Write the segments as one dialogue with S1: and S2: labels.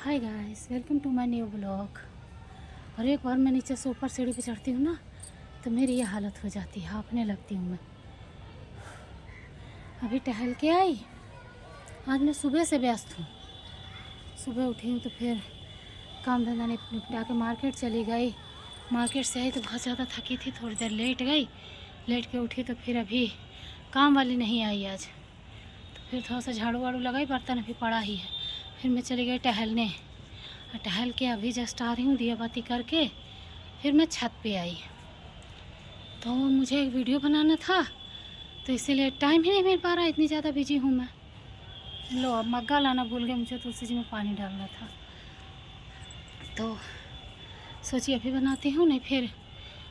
S1: Hi guys, welcome to my new blog. और एक बार मैं नीचे से ऊपर सीढ़ी पे चढ़ती हूँ ना, तो मेरी ये हालत हो जाती है, हाँफने लगती हूँ मैं। अभी टहल के आई। आज मैं सुबह से व्यस्त हूँ। सुबह उठी हूँ तो फिर काम धंधा निपटा के मार्केट चली गई। मार्केट से आई तो बहुत ज़्यादा थकी थी, थोड़ी देर लेट गई। लेट के उठी तो फिर अभी काम वाली नहीं आई आज। तो फिर थोड़ा सा झाड़ू वाड़ू लगाई, बर्तन अभी पड़ा ही है। फिर मैं चली गई टहलने। टहल के अभी जस्ट आ रही हूँ दिया बाती करके। फिर मैं छत पे आई तो मुझे एक वीडियो बनाना था, तो इसीलिए टाइम ही नहीं मिल पा रहा, इतनी ज़्यादा बिजी हूँ मैं। लो, अब मग्गा लाना भूल गए मुझे, तो उसी जी में पानी डालना था। तो सोचिए अभी बनाती हूँ, नहीं फिर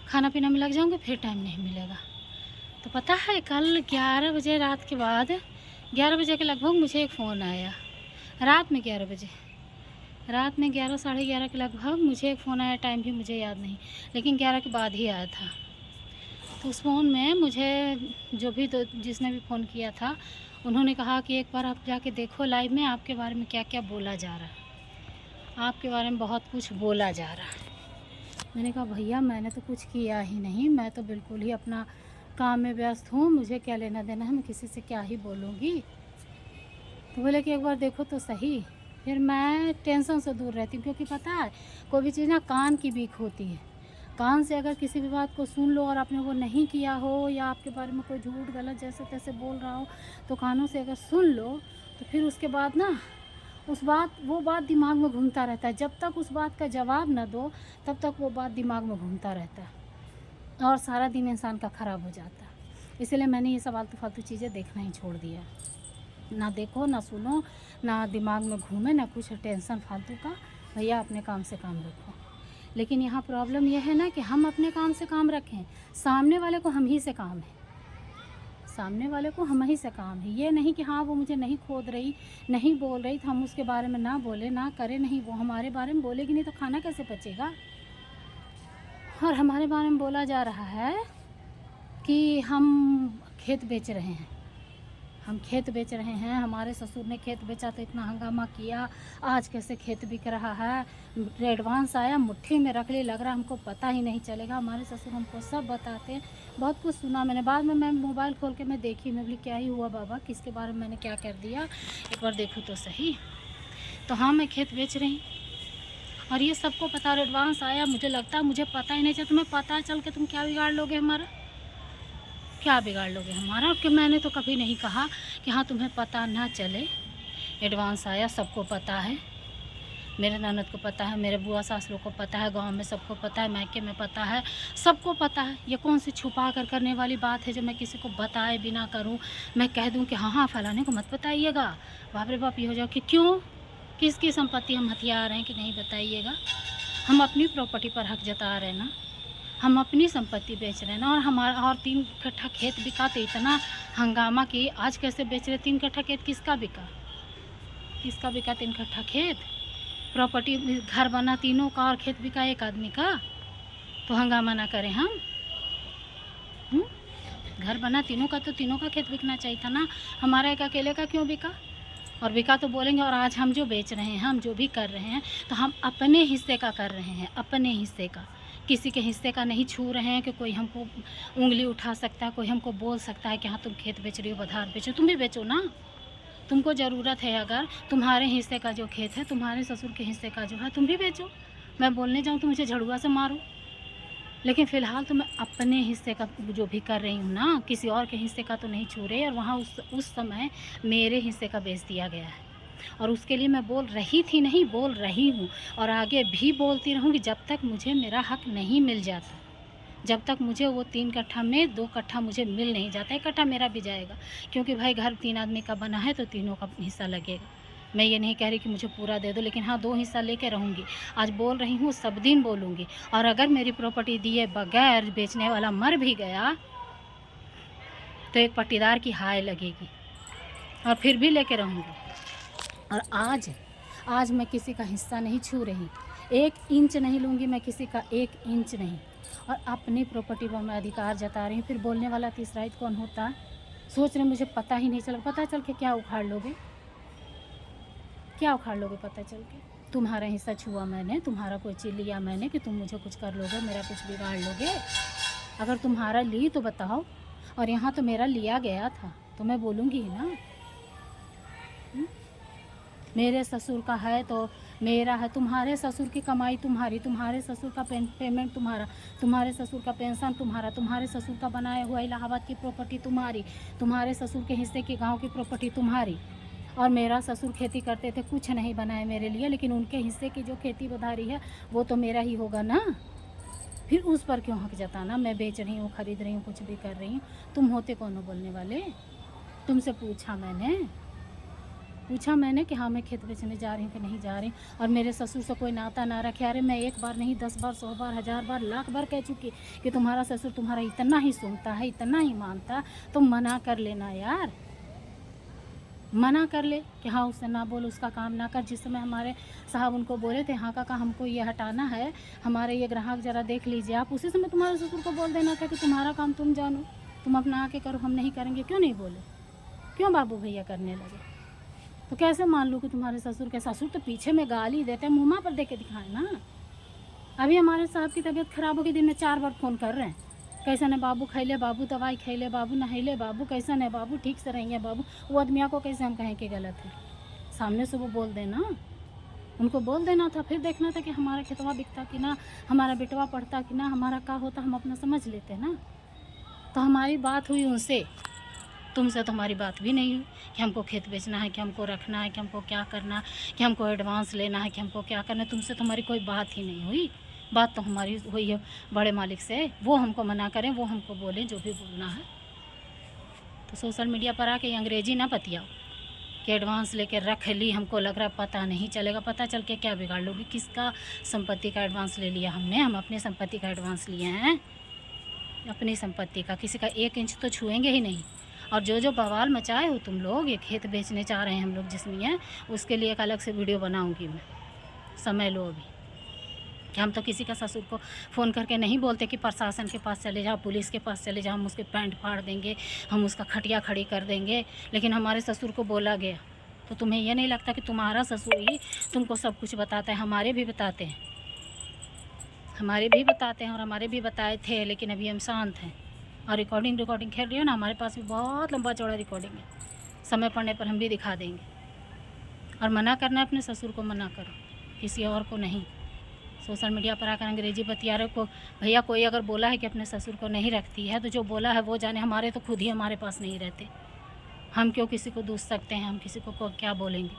S1: खाना पीना में लग जाऊँगी, फिर टाइम नहीं मिलेगा। तो पता है, कल 11 बजे रात के बाद 11 बजे के लगभग मुझे एक फ़ोन आया। रात में 11 बजे, रात में 11 साढ़े 11 के लगभग मुझे एक फ़ोन आया। टाइम भी मुझे याद नहीं, लेकिन 11 के बाद ही आया था। तो उस फ़ोन में मुझे जो भी जिसने भी फ़ोन किया था, उन्होंने कहा कि एक बार आप जाके देखो लाइव में आपके बारे में क्या क्या बोला जा रहा है, आपके बारे में बहुत कुछ बोला जा रहा है। मैंने कहा भैया, मैंने तो कुछ किया ही नहीं, मैं तो बिल्कुल ही अपना काम में व्यस्त हूँ, मुझे क्या लेना देना है, मैं किसी से क्या ही बोलूँगी। तो बोले कि एक बार देखो तो सही। फिर मैं टेंशन से दूर रहती हूँ, क्योंकि पता है कोई भी चीज़ ना कान की बीक होती है। कान से अगर किसी भी बात को सुन लो और आपने वो नहीं किया हो, या आपके बारे में कोई झूठ गलत जैसे तैसे बोल रहा हो, तो कानों से अगर सुन लो तो फिर उसके बाद ना वो बात दिमाग में घूमता रहता है। जब तक उस बात का जवाब ना दो, तब तक वो बात दिमाग में घूमता रहता है और सारा दिन इंसान का ख़राब हो जाता है। इसलिए मैंने ये सब आलतू फालतू चीज़ें देखना ही छोड़ दिया। ना देखो, ना सुनो, ना दिमाग में घूमे, ना कुछ टेंशन फालतू का। भैया अपने काम से काम रखो। लेकिन यहाँ प्रॉब्लम यह है ना कि हम अपने काम से काम रखें, सामने वाले को हम ही से काम है। सामने वाले को हम ही से काम है। ये नहीं कि हाँ वो मुझे नहीं खोद रही, नहीं बोल रही, तो हम उसके बारे में ना बोले ना करें। नहीं, वो हमारे बारे में बोलेगी नहीं तो खाना कैसे पचेगा। और हमारे बारे में बोला जा रहा है कि हम खेत बेच रहे हैं, हम खेत बेच रहे हैं, हमारे ससुर ने खेत बेचा तो इतना हंगामा किया, आज कैसे खेत बिक रहा है, एडवांस आया, मुट्ठी में रख ली, लग रहा हमको पता ही नहीं चलेगा। हमारे ससुर हमको सब बताते हैं। बहुत कुछ सुना मैंने। बाद में मैं मोबाइल खोल के मैं देखी, मैं बोली क्या ही हुआ बाबा, किसके बारे में मैंने क्या कर दिया, एक बार देखूँ तो सही। तो हाँ, मैं खेत बेच रही और ये सबको पता। एडवांस आया, मुझे लगता है मुझे पता ही नहीं चला। तुम्हें पता चल के तुम क्या बिगाड़ लोगे हमारा, क्या बिगाड़ लोगे हमारा? कि मैंने तो कभी नहीं कहा कि हाँ तुम्हें पता ना चले। एडवांस आया, सबको पता है, मेरे ननद को पता है, मेरे बुआ सास लोग को पता है, गांव में सबको पता है, मायके में पता है, सबको पता है। ये कौन सी छुपा कर करने वाली बात है जो मैं किसी को बताए बिना करूं? मैं कह दूं कि हाँ हाँ फलाने को मत बताइएगा, बाप रे बाप ये हो जाओ कि क्यों, किसकी संपत्ति हम हथिया रहे हैं कि नहीं बताइएगा। हम अपनी प्रॉपर्टी पर हक जता रहे हैं ना, हम अपनी संपत्ति बेच रहे हैं ना। और हमारा और 3 कट्ठा खेत बिका तो इतना हंगामा कि आज कैसे बेच रहे। 3 कट्ठा खेत किसका बिका, किसका बिका 3 कट्ठा खेत? प्रॉपर्टी, घर बना तीनों का और खेत बिका एक आदमी का, तो हंगामा ना करें हम। घर बना तीनों का, तो तीनों का खेत बिकना चाहिए था ना, हमारा एक अकेले का क्यों बिका? और बिका तो बोलेंगे। और आज हम जो बेच रहे हैं, हम जो भी कर रहे हैं, तो हम अपने हिस्से का कर रहे हैं, अपने हिस्से का, किसी के हिस्से का नहीं छू रहे हैं कि कोई हमको उंगली उठा सकता है, कोई हमको बोल सकता है कि हाँ तुम खेत बेच रही हो, बधार बेचो। तुम भी बेचो ना, तुमको ज़रूरत है, अगर तुम्हारे हिस्से का जो खेत है, तुम्हारे ससुर के हिस्से का जो है, तुम भी बेचो। मैं बोलने जाऊँ तो मुझे झड़ुआ से मारो, लेकिन फ़िलहाल तो मैं अपने हिस्से का जो भी कर रही हूँ ना, किसी और के हिस्से का तो नहीं छू रही। और वहाँ उस समय मेरे हिस्से का बेच दिया गया है, और उसके लिए मैं बोल रही थी, नहीं बोल रही हूँ, और आगे भी बोलती रहूँगी जब तक मुझे मेरा हक नहीं मिल जाता। जब तक मुझे वो 3 कट्ठा में 2 कट्ठा मुझे मिल नहीं जाता। 1 कट्ठा मेरा भी जाएगा, क्योंकि भाई घर 3 आदमी का बना है, तो तीनों का हिस्सा लगेगा। मैं ये नहीं कह रही कि मुझे पूरा दे दो, लेकिन हाँ 2 हिस्सा लेके रहूँगी। आज बोल रही हूँ, सब दिन बोलूँगी। और अगर मेरी प्रॉपर्टी दिए बगैर बेचने वाला मर भी गया, तो एक पट्टीदार की हाय लगेगी, और फिर भी लेके रहूँगी। और आज मैं किसी का हिस्सा नहीं छू रही, 1 इंच नहीं लूँगी मैं किसी का, 1 इंच नहीं। और अपनी प्रॉपर्टी पर मैं अधिकार जता रही हूँ। फिर बोलने वाला तीसरा ही कौन होता है? सोच रहे मुझे पता ही नहीं चला। पता चल के क्या उखाड़ लोगे? क्या उखाड़ लोगे पता चल के? तुम्हारा हिस्सा छुआ मैंने, तुम्हारा कोई चीज़ लिया मैंने कि तुम मुझे कुछ कर लोगे, मेरा कुछ बिगाड़ लोगे? अगर तुम्हारा ली तो बताओ। और यहाँ तो मेरा लिया गया था तो मैं बोलूँगी ही ना। मेरे ससुर का है तो मेरा है, तुम्हारे ससुर की कमाई तुम्हारी, तुम्हारे ससुर का पेमेंट तुम्हारा, तुम्हारे ससुर का पेंशन तुम्हारा, तुम्हारे ससुर का बनाया हुआ इलाहाबाद की प्रॉपर्टी तुम्हारी, तुम्हारे ससुर के हिस्से की गांव की प्रॉपर्टी तुम्हारी। और मेरा ससुर खेती करते थे, कुछ नहीं बनाए मेरे लिए, लेकिन उनके हिस्से की जो खेती बधारी है वो तो मेरा ही होगा ना। फिर उस पर क्यों हक जताना? मैं बेच रही हूँ, खरीद रही हूँ, कुछ भी कर रही हूँ, तुम होते कौन हो बोलने वाले? तुमसे पूछा मैंने कि हाँ मैं खेत बेचने जा रही हूँ कि नहीं जा रही। और मेरे ससुर से कोई नाता ना रखे। अरे मैं एक बार नहीं 10 बार 100 बार 1000 बार लाख बार कह चुकी कि तुम्हारा ससुर तुम्हारा इतना ही सुनता है, इतना ही मानता, तुम मना कर लेना यार, मना कर ले कि हाँ उससे ना बोल, उसका काम ना कर। जिस समय हमारे साहब उनको बोले थे हाँ काका हमको ये हटाना है, हमारे ये ग्राहक ज़रा देख लीजिए आप, उसी समय तुम्हारे ससुर को बोल देना था कि तुम्हारा काम तुम जानो, तुम अपना आके करो, हम नहीं करेंगे। क्यों नहीं बोले? क्यों बाबू भैया करने लगे? तो कैसे मान लूँ कि तुम्हारे ससुर के? ससुर तो पीछे में गाली देते हैं, मुँह पर दे के दिखाए ना। अभी हमारे साहब की तबीयत खराब हो गई, दिन में 4 बार फ़ोन कर रहे हैं, कैसा ने बाबू, खैले बाबू, दवाई खैले बाबू, नहैले बाबू, कैसा ने बाबू, ठीक से रहिए बाबू। वो आदमिया को कैसे हम कहें कि गलत है? सामने से वो बोल देना, उनको बोल देना था, फिर देखना था कि हमारा खेतवा बिकता कि ना, हमारा बेटवा पढ़ता कि ना, हमारा का होता, हम अपना समझ लेते ना। तो हमारी बात हुई उनसे, तुमसे तो हमारी बात भी नहीं हुई कि हमको खेत बेचना है, कि हमको रखना है, कि हमको क्या करना, कि हमको एडवांस लेना है, कि हमको क्या करना है। तुमसे तो हमारी कोई बात ही नहीं हुई। बात तो हमारी हुई है बड़े मालिक से, वो हमको मना करें, वो हमको बोलें जो भी बोलना है। तो सोशल मीडिया पर आके अंग्रेजी ना बतियाओ कि एडवांस लेके रख ली, हमको लग रहा पता नहीं चलेगा। पता चल के क्या बिगाड़ लोगी? किसका संपत्ति का एडवांस ले लिया हमने? हम अपनी संपत्ति का एडवांस लिए हैं, अपनी संपत्ति का। किसी का 1 इंच तो छुएंगे ही नहीं। और जो बवाल मचाए हो तुम लोग, ये खेत बेचने जा रहे हैं हम लोग जिसमें है, उसके लिए एक अलग से वीडियो बनाऊंगी मैं। समय लो अभी कि हम तो किसी का ससुर को फ़ोन करके नहीं बोलते कि प्रशासन के पास चले जाओ, पुलिस के पास चले जाओ, हम उसके पैंट फाड़ देंगे, हम उसका खटिया खड़ी कर देंगे। लेकिन हमारे ससुर को बोला गया तो तुम्हें यह नहीं लगता कि तुम्हारा ससुर ही तुमको सब कुछ बताता है? हमारे भी बताते हैं, और हमारे भी बताए थे, लेकिन अभी हम शांत हैं। और रिकॉर्डिंग खेल रही हो ना, हमारे पास भी बहुत लंबा चौड़ा रिकॉर्डिंग है, समय पड़ने पर हम भी दिखा देंगे। और मना करना है अपने ससुर को, मना करो, किसी और को नहीं। सोशल मीडिया पर आकर अंग्रेजी बतिया रहे को। भैया कोई अगर बोला है कि अपने ससुर को नहीं रखती है तो जो बोला है वो जाने, हमारे तो खुद ही हमारे पास नहीं रहते, हम क्यों किसी को दूस सकते हैं? हम किसी को क्या बोलेंगे?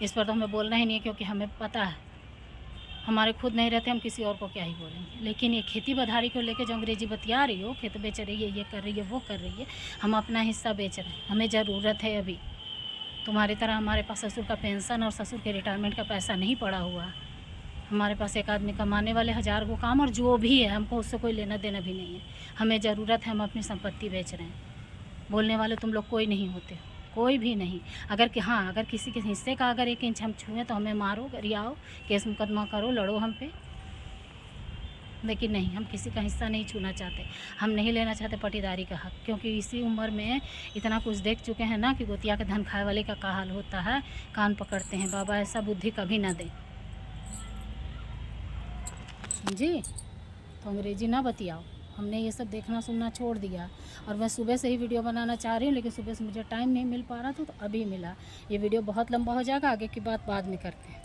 S1: इस पर तो हमें बोलना ही नहीं है, क्योंकि हमें पता है हमारे खुद नहीं रहते, हम किसी और को क्या ही बोलेंगे। लेकिन ये खेती बधारी को लेकर जो अंग्रेजी बतिया रही हो, खेत बेच रही है, ये कर रही है, वो कर रही है, हम अपना हिस्सा बेच रहे हैं, हमें ज़रूरत है अभी। तुम्हारी तरह हमारे पास ससुर का पेंशन और ससुर के रिटायरमेंट का पैसा नहीं पड़ा हुआ। हमारे पास एक आदमी कमाने वाले 1000 को काम, और जो भी है हमको उससे कोई लेना देना भी नहीं है। हमें ज़रूरत है, हम अपनी संपत्ति बेच रहे हैं। बोलने वाले तुम लोग कोई नहीं होते, कोई भी नहीं। अगर किसी के हिस्से का अगर 1 इंच हम छुएँ तो हमें मारो, गरियाओ, केस मुकदमा करो, लड़ो हम पे। लेकिन नहीं, हम किसी का हिस्सा नहीं छूना चाहते, हम नहीं लेना चाहते पटीदारी का हक। क्योंकि इसी उम्र में इतना कुछ देख चुके हैं ना कि गोतिया के धन खाए वाले का हाल होता है, कान पकड़ते हैं। बाबा ऐसा बुद्धि कभी ना दे, समझी? तो अंग्रेजी ना बतियाओ। हमने ये सब देखना सुनना छोड़ दिया, और मैं सुबह से ही वीडियो बनाना चाह रही हूँ, लेकिन सुबह से मुझे टाइम नहीं मिल पा रहा था, तो अभी मिला। ये वीडियो बहुत लंबा हो जाएगा, आगे की बात बाद में करते हैं।